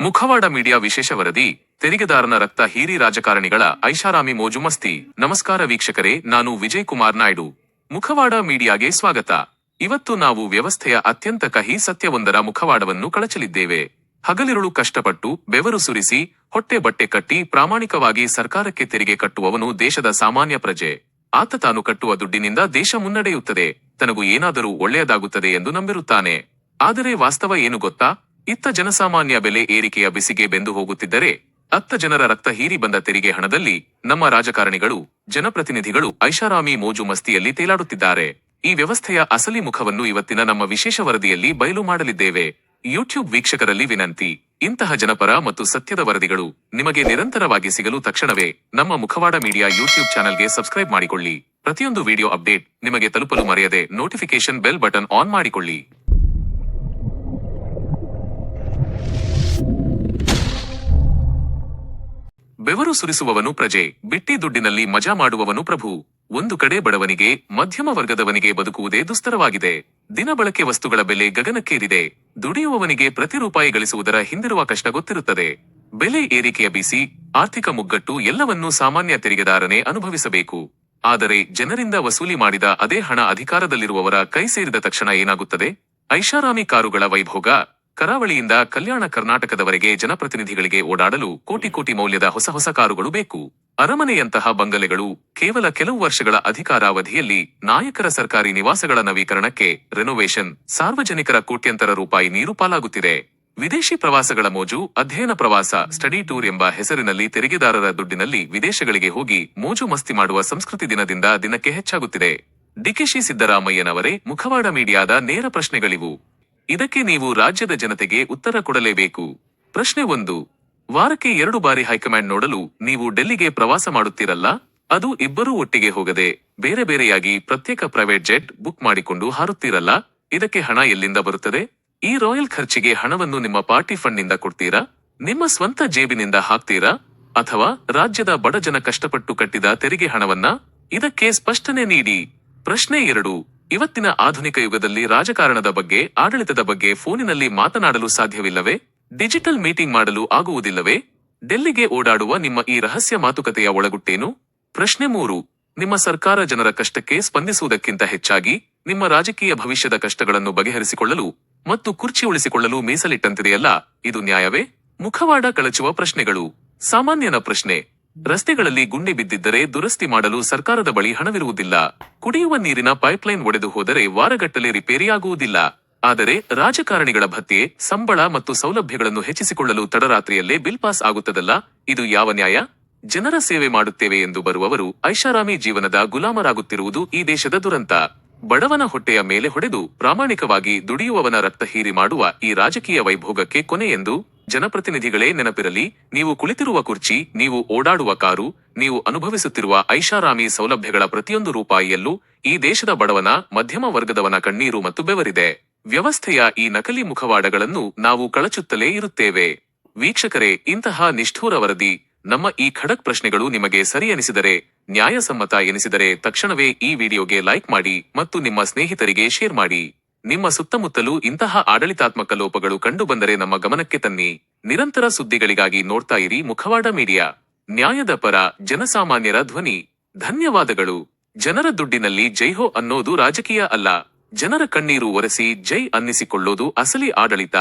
ಮುಖವಾಡ ಮೀಡಿಯಾ ವಿಶೇಷ ವರದಿ. ತೆರಿಗೆದಾರನ ರಕ್ತ ಹೀರಿ ರಾಜಕಾರಣಿಗಳ ಐಷಾರಾಮಿ ಮೋಜು ಮಸ್ತಿ. ನಮಸ್ಕಾರ ವೀಕ್ಷಕರೇ, ನಾನು ವಿಜಯ್ ಕುಮಾರ್ ನಾಯ್ಡು. ಮುಖವಾಡ ಮೀಡಿಯಾಗೆ ಸ್ವಾಗತ. ಇವತ್ತು ನಾವು ವ್ಯವಸ್ಥೆಯ ಅತ್ಯಂತ ಕಹಿ ಸತ್ಯವೊಂದರ ಮುಖವಾಡವನ್ನು ಕಳಚಲಿದ್ದೇವೆ. ಹಗಲಿರುಳು ಕಷ್ಟಪಟ್ಟು ಬೆವರು ಸುರಿಸಿ ಹೊಟ್ಟೆ ಬಟ್ಟೆ ಕಟ್ಟಿ ಪ್ರಾಮಾಣಿಕವಾಗಿ ಸರ್ಕಾರಕ್ಕೆ ತೆರಿಗೆ ಕಟ್ಟುವವನು ದೇಶದ ಸಾಮಾನ್ಯ ಪ್ರಜೆ. ಆತ ತಾನು ಕಟ್ಟುವ ದುಡ್ಡಿನಿಂದ ದೇಶ ಮುನ್ನಡೆಯುತ್ತದೆ, ತನಗೂ ಏನಾದರೂ ಒಳ್ಳೆಯದಾಗುತ್ತದೆ ಎಂದು ನಂಬಿರುತ್ತಾನೆ. ಆದರೆ ವಾಸ್ತವ ಏನು ಗೊತ್ತಾ? ಇತ್ತ ಜನಸಾಮಾನ್ಯ ಬೆಲೆ ಏರಿಕೆಯ ಬಿಸಿಗೆ ಬೆಂದು ಹೋಗುತ್ತಿದ್ದರೆ, ಅತ್ತ ಜನರ ರಕ್ತ ಹೀರಿ ಬಂದ ತೆರಿಗೆ ಹಣದಲ್ಲಿ ನಮ್ಮ ರಾಜಕಾರಣಿಗಳು, ಜನಪ್ರತಿನಿಧಿಗಳು ಐಷಾರಾಮಿ ಮೋಜು ಮಸ್ತಿಯಲ್ಲಿ ತೇಲಾಡುತ್ತಿದ್ದಾರೆ. ಈ ವ್ಯವಸ್ಥೆಯ ಅಸಲಿ ಮುಖವನ್ನು ಇವತ್ತಿನ ನಮ್ಮ ವಿಶೇಷ ವರದಿಯಲ್ಲಿ ಬಯಲು ಮಾಡಲಿದ್ದೇವೆ. ಯೂಟ್ಯೂಬ್ ವೀಕ್ಷಕರಲ್ಲಿ ವಿನಂತಿ, ಇಂತಹ ಜನಪರ ಮತ್ತು ಸತ್ಯದ ವರದಿಗಳು ನಿಮಗೆ ನಿರಂತರವಾಗಿ ಸಿಗಲು ತಕ್ಷಣವೇ ನಮ್ಮ ಮುಖವಾಡ ಮೀಡಿಯಾ ಯೂಟ್ಯೂಬ್ ಚಾನೆಲ್ಗೆ ಸಬ್ಸ್ಕ್ರೈಬ್ ಮಾಡಿಕೊಳ್ಳಿ. ಪ್ರತಿಯೊಂದು ವಿಡಿಯೋ ಅಪ್ಡೇಟ್ ನಿಮಗೆ ತಲುಪಲು ಮರೆಯದೆ ನೋಟಿಫಿಕೇಶನ್ ಬೆಲ್ ಬಟನ್ ಆನ್ ಮಾಡಿಕೊಳ್ಳಿ. ಬೆವರು ಸುರಿಸುವವನು ಪ್ರಜೆ, ಬಿಟ್ಟಿ ದುಡ್ಡಿನಲ್ಲಿ ಮಜಾ ಮಾಡುವವನು ಪ್ರಭು. ಒಂದು ಕಡೆ ಬಡವನಿಗೆ, ಮಧ್ಯಮ ವರ್ಗದವನಿಗೆ ಬದುಕುವುದೇ ದುಸ್ತರವಾಗಿದೆ. ದಿನಬಳಕೆ ವಸ್ತುಗಳ ಬೆಲೆ ಗಗನಕ್ಕೇರಿದೆ. ದುಡಿಯುವವನಿಗೆ ಪ್ರತಿ ರೂಪಾಯಿ ಗಳಿಸುವುದರ ಹಿಂದಿರುವ ಕಷ್ಟ ಗೊತ್ತಿರುತ್ತದೆ. ಬೆಲೆ ಏರಿಕೆಯ ಬಿಸಿ, ಆರ್ಥಿಕ ಮುಗ್ಗಟ್ಟು ಎಲ್ಲವನ್ನೂ ಸಾಮಾನ್ಯ ತೆರಿಗೆದಾರನೇ ಅನುಭವಿಸಬೇಕು. ಆದರೆ ಜನರಿಂದ ವಸೂಲಿ ಮಾಡಿದ ಅದೇ ಹಣ ಅಧಿಕಾರದಲ್ಲಿರುವವರ ಕೈ ಸೇರಿದ ತಕ್ಷಣ ಏನಾಗುತ್ತದೆ? ಐಷಾರಾಮಿ ಕಾರುಗಳ ವೈಭೋಗ. ಕರಾವಳಿಯಿಂದ ಕಲ್ಯಾಣ ಕರ್ನಾಟಕದವರೆಗೆ ಜನಪ್ರತಿನಿಧಿಗಳಿಗೆ ಓಡಾಡಲು ಕೋಟಿ ಕೋಟಿ ಮೌಲ್ಯದ ಹೊಸ ಹೊಸ ಕಾರುಗಳು ಬೇಕು. ಅರಮನೆಯಂತಹ ಬಂಗಲೆಗಳು. ಕೇವಲ ಕೆಲವು ವರ್ಷಗಳ ಅಧಿಕಾರಾವಧಿಯಲ್ಲಿ ನಾಯಕರ ಸರ್ಕಾರಿ ನಿವಾಸಗಳ ನವೀಕರಣಕ್ಕೆ, ರೆನೋವೇಷನ್, ಸಾರ್ವಜನಿಕರ ಕೋಟ್ಯಂತರ ರೂಪಾಯಿ ನೀರು ಪಾಲಾಗುತ್ತಿದೆ. ವಿದೇಶಿ ಪ್ರವಾಸಗಳ ಮೋಜು. ಅಧ್ಯಯನ ಪ್ರವಾಸ, ಸ್ಟಡಿ ಟೂರ್ ಎಂಬ ಹೆಸರಿನಲ್ಲಿ ತೆರಿಗೆದಾರರ ದುಡ್ಡಿನಲ್ಲಿ ವಿದೇಶಗಳಿಗೆ ಹೋಗಿ ಮೋಜು ಮಸ್ತಿ ಮಾಡುವ ಸಂಸ್ಕೃತಿ ದಿನದಿಂದ ದಿನಕ್ಕೆ ಹೆಚ್ಚಾಗುತ್ತಿದೆ. ಡಿಕೆಶಿ ಸಿದ್ದರಾಮಯ್ಯನವರೇ, ಮುಖವಾಡ ಮೀಡಿಯಾದ ನೇರ ಪ್ರಶ್ನೆಗಳಿವು. ಇದಕ್ಕೆ ನೀವು ರಾಜ್ಯದ ಜನತೆಗೆ ಉತ್ತರ ಕೊಡಲೇಬೇಕು. ಪ್ರಶ್ನೆ 1. ವಾರಕ್ಕೆ 2 ಬಾರಿ ಹೈಕಮಾಂಡ್ ನೋಡಲು ನೀವು ಡೆಲ್ಲಿಗೆ ಪ್ರವಾಸ ಮಾಡುತ್ತೀರಲ್ಲ, ಅದು ಇಬ್ಬರೂ ಒಟ್ಟಿಗೆ ಹೋಗದೆ ಬೇರೆ ಬೇರೆಯಾಗಿ ಪ್ರತ್ಯೇಕ ಪ್ರೈವೇಟ್ ಜೆಟ್ ಬುಕ್ ಮಾಡಿಕೊಂಡು ಹಾರುತ್ತೀರಲ್ಲ, ಇದಕ್ಕೆ ಹಣ ಎಲ್ಲಿಂದ ಬರುತ್ತದೆ? ಈ ರಾಯಲ್ ಖರ್ಚಿಗೆ ಹಣವನ್ನು ನಿಮ್ಮ ಪಾರ್ಟಿ ಫಂಡ್ ನಿಂದ ಕೊಡ್ತೀರಾ? ನಿಮ್ಮ ಸ್ವಂತ ಜೇಬಿನಿಂದ ಹಾಕ್ತೀರಾ? ಅಥವಾ ರಾಜ್ಯದ ಬಡ ಜನ ಕಷ್ಟಪಟ್ಟು ಕಟ್ಟಿದ ತೆರಿಗೆ ಹಣವನ್ನ? ಇದಕ್ಕೆ ಸ್ಪಷ್ಟನೆ ನೀಡಿ. ಪ್ರಶ್ನೆ 2. ಇವತ್ತಿನ ಆಧುನಿಕ ಯುಗದಲ್ಲಿ ರಾಜಕಾರಣದ ಬಗ್ಗೆ, ಆಡಳಿತದ ಬಗ್ಗೆ ಫೋನಿನಲ್ಲಿ ಮಾತನಾಡಲು ಸಾಧ್ಯವಿಲ್ಲವೇ? ಡಿಜಿಟಲ್ ಮೀಟಿಂಗ್ ಮಾಡಲು ಆಗುವುದಿಲ್ಲವೇ? ಡೆಲ್ಲಿಗೆ ಓಡಾಡುವ ನಿಮ್ಮ ಈ ರಹಸ್ಯ ಮಾತುಕತೆಯ ಒಳಗುಟ್ಟೇನು? ಪ್ರಶ್ನೆ 3. ನಿಮ್ಮ ಸರ್ಕಾರ ಜನರ ಕಷ್ಟಕ್ಕೆ ಸ್ಪಂದಿಸುವುದಕ್ಕಿಂತ ಹೆಚ್ಚಾಗಿ ನಿಮ್ಮ ರಾಜಕೀಯ ಭವಿಷ್ಯದ ಕಷ್ಟಗಳನ್ನು ಬಗೆಹರಿಸಿಕೊಳ್ಳಲು ಮತ್ತು ಕುರ್ಚಿ ಉಳಿಸಿಕೊಳ್ಳಲು ಮೀಸಲಿಟ್ಟಂತಿದೆಯಲ್ಲ, ಇದು ನ್ಯಾಯವೇ? ಮುಖವಾಡ ಕಳಚುವ ಪ್ರಶ್ನೆಗಳು. ಸಾಮಾನ್ಯನ ಪ್ರಶ್ನೆ. ರಸ್ತೆಗಳಲ್ಲಿ ಗುಂಡಿ ಬಿದ್ದಿದ್ದರೆ ದುರಸ್ತಿ ಮಾಡಲು ಸರ್ಕಾರದ ಬಳಿ ಹಣವಿರುವುದಿಲ್ಲ. ಕುಡಿಯುವ ನೀರಿನ ಪೈಪ್ಲೈನ್ ಒಡೆದು ಹೋದರೆ ವಾರಗಟ್ಟಲೆ ರಿಪೇರಿಯಾಗುವುದಿಲ್ಲ. ಆದರೆ ರಾಜಕಾರಣಿಗಳ ಭತ್ಯೆ, ಸಂಬಳ ಮತ್ತು ಸೌಲಭ್ಯಗಳನ್ನು ಹೆಚ್ಚಿಸಿಕೊಳ್ಳಲು ತಡರಾತ್ರಿಯಲ್ಲೇ ಬಿಲ್ ಪಾಸ್ ಆಗುತ್ತದಲ್ಲ, ಇದು ಯಾವ ನ್ಯಾಯ? ಜನರ ಸೇವೆ ಮಾಡುತ್ತೇವೆ ಎಂದು ಬರುವವರು ಐಷಾರಾಮಿ ಜೀವನದ ಗುಲಾಮರಾಗುತ್ತಿರುವುದು ಈ ದೇಶದ ದುರಂತ. ಬಡವನ ಹೊಟ್ಟೆಯ ಮೇಲೆ ಹೊಡೆದು ಪ್ರಾಮಾಣಿಕವಾಗಿ ದುಡಿಯುವವನ ರಕ್ತ ಹೀರಿ ಮಾಡುವ ಈ ರಾಜಕೀಯ ವೈಭೋಗಕ್ಕೆ ಕೊನೆ ಎಂದು ಜನಪ್ರತಿನಿಧಿಗಳೇ ನೆನಪಿರಲಿ. ನೀವು ಕುಳಿತಿರುವ ಕುರ್ಚಿ, ನೀವು ಓಡಾಡುವ ಕಾರು, ನೀವು ಅನುಭವಿಸುತ್ತಿರುವ ಐಷಾರಾಮಿ ಸೌಲಭ್ಯಗಳ ಪ್ರತಿಯೊಂದು ರೂಪಾಯಿಯಲ್ಲೂ ಈ ದೇಶದ ಬಡವನ, ಮಧ್ಯಮ ವರ್ಗದವನ ಕಣ್ಣೀರು ಮತ್ತು ಬೆವರಿದೆ. ವ್ಯವಸ್ಥೆಯ ಈ ನಕಲಿ ಮುಖವಾಡಗಳನ್ನು ನಾವು ಕಳಚುತ್ತಲೇ ಇರುತ್ತೇವೆ. ವೀಕ್ಷಕರೇ, ಇಂತಹ ನಿಷ್ಠೂರ ವರದಿ, ನಮ್ಮ ಈ ಖಡಕ್ ಪ್ರಶ್ನೆಗಳು ನಿಮಗೆ ಸರಿ ಎನಿಸಿದರೆ, ನ್ಯಾಯಸಮ್ಮತ ಎನಿಸಿದರೆ ತಕ್ಷಣವೇ ಈ ವಿಡಿಯೋಗೆ ಲೈಕ್ ಮಾಡಿ ಮತ್ತು ನಿಮ್ಮ ಸ್ನೇಹಿತರಿಗೆ ಶೇರ್ ಮಾಡಿ. ನಿಮ್ಮ ಸುತ್ತಮುತ್ತಲೂ ಇಂತಹ ಆಡಳಿತಾತ್ಮಕ ಲೋಪಗಳು ಕಂಡುಬಂದರೆ ನಮ್ಮ ಗಮನಕ್ಕೆ ತನ್ನಿ. ನಿರಂತರ ಸುದ್ದಿಗಳಿಗಾಗಿ ನೋಡ್ತಾ ಇರಿ ಮುಖವಾಡ ಮೀಡಿಯಾ, ನ್ಯಾಯದ ಪರ, ಜನಸಾಮಾನ್ಯರ ಧ್ವನಿ. ಧನ್ಯವಾದಗಳು. ಜನರ ದುಡ್ಡಿನಲ್ಲಿ ಜೈಹೋ ಅನ್ನೋದು ರಾಜಕೀಯ ಅಲ್ಲ. ಜನರ ಕಣ್ಣೀರು ಒರೆಸಿ ಜೈ ಅನ್ನಿಸಿಕೊಳ್ಳೋದು ಅಸಲಿ ಆಡಳಿತ.